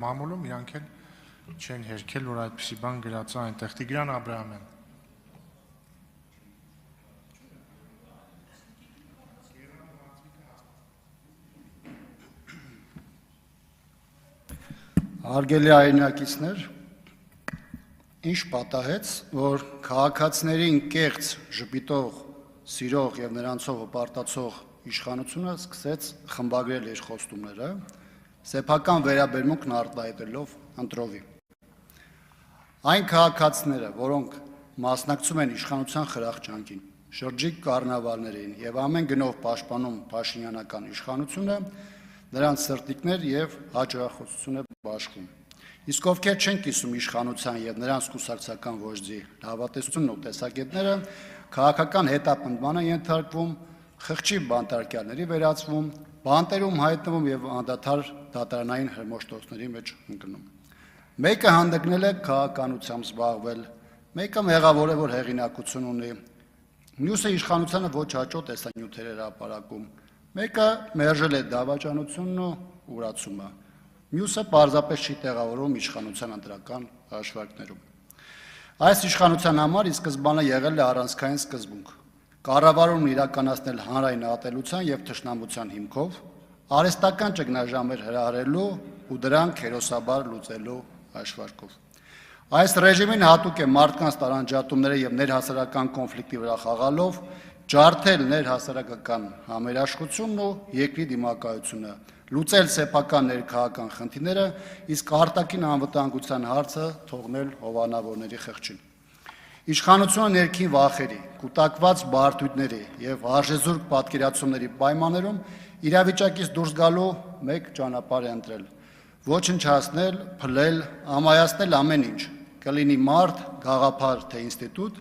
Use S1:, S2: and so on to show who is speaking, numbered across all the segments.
S1: Մամուլում իրանք էլ չեն հերքել, որ այդպիսի բան գրած է այնտեղ։ Տիգրան Աբրահամյան։
S2: Հարգելի հայրենակիցներ, ինչ պատահեց, որ քաղաքացիներին կեղծ, ժպիտող, սիրող եւ նրանցով հպարտացող իշխանությունը սկսեց խմբագրել իր խոստումները, սեփական վերաբերմունքն արտահայտելով ընտրովի։ Այն քաղաքացիները, որոնք մասնակցում են իշխանության խրախճանքին, շրջիկ կառնավալներին եւ ամեն գնով պաշտպանում Փաշինյանական իշխանությունը, նրանց սրտիկներ եւ հաջողություններ բաշխում։ Իսկ ովքեր չեն կիսում իշխանության եւ նրանց կուսակցական ոճի հավատացությունն ու տեսակետները, քաղաքական հետապնդմանը ենթարկվում, խղճի բանտարկյալների վերածվում, բանտերում հայտնվում եւ անդադար դատարանային հրմոշտոցների մեջ ընկնում։ Մեկը հանդգնել է քաղաքականությամբ զբաղվել, մեկը մեղավոր է, որ հեղինակություն ունի, մյուսը իշխանությանը ոչ հաճո տեսանյութեր է հրապարակում, մեկը մերժել է դավաճանությունն ու ուրացումը, մյուսը պարզապես չի տեղավորում իշխանության ընտրական հաշվարկներում։ Այս իշխանության համար ի սկզբանե եղել է առանցքային սկզբունք։ Կառավարումն իրականացնել հանրային ատելության եւ թշնամության հիմքով, արհեստական ճգնաժամեր հրահրելու ու դրանք հերոսաբար լուծելու հաշվարկով։ Այս ռեժիմին հատուկ է մարդկանց տարանջատումները եւ ներհասարական կոնֆլիկտի վրա խաղալով ջարդել ներհասարակական համերաշխությունն ու երկրի դիմակայությունը, լուծել սեփական ներքաղաքական խնդիրները, իսկ արտաքին անվտանգության հարցը թողնել հովանավորների խղճին։ Իշխանությունը ներքին վախերի, կուտակված բարդույթների եւ արժեզուրկ պատկերացումների պայմաններում իրավիճակից դուրս գալու մեկ ճանապարհ է ընտրել՝ ոչնչացնել, փլել, ամայացնել ամեն ինչ, կլինի մարդ, գաղափար թե ինստիտուտ,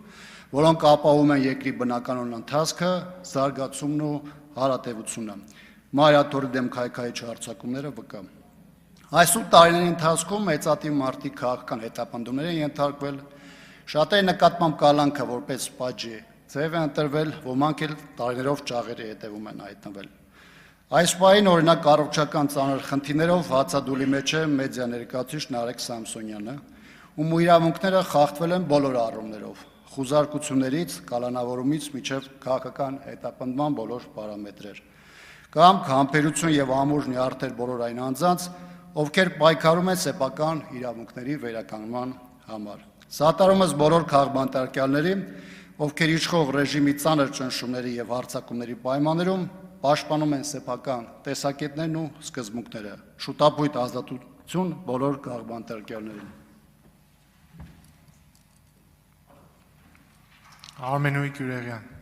S2: որոնք ապահովում են երկրի բնականոն ընթացքը, զարգացումն ու հարատևությունը։ Մարիաթորի դեմ քայքայիչ հարձակումները վկա։ Այս 8 տարիների ընթացքում մեծատիվ մարդիկ քաղաքական հետապնդումներ են ենթարկվել, շատերի նկատմամբ կալանքը որպես պատժի ձև է ընտրվել, ոմանք էլ տարիներով ճաղերի հետևում են հայտնվել։ Այս պահին օրինակ առողջական ծանր խնդիրներով հացադուլի մեջ է մեդիա ներկայացուցիչ Նարեկ Սամսոնյանը, ում իրավունքները խախտվել են բոլոր առումներով, խուզարկություններից, կալանավորումից մինչև քաղաքական հետապնդման բոլոր պարամետրեր, կամ համբերություն եւ ամուր նյարդեր բոլոր այն անձանց, ովքեր պայքարում են սեփական իրավունքների վերականգնման համար։ Սատարումս բոլոր քաղբանտարկյալների, ովքեր իշխող ռեժիմի ծանր ճնշումների եւ հարձակումների պայմաններում պաշտպանում են սեփական տեսակետներն ու սկզբունքները։ Շուտապույտ ազատություն բոլոր քաղբանտարկյալներին։
S1: Արմենուհի Գյուրեղյան։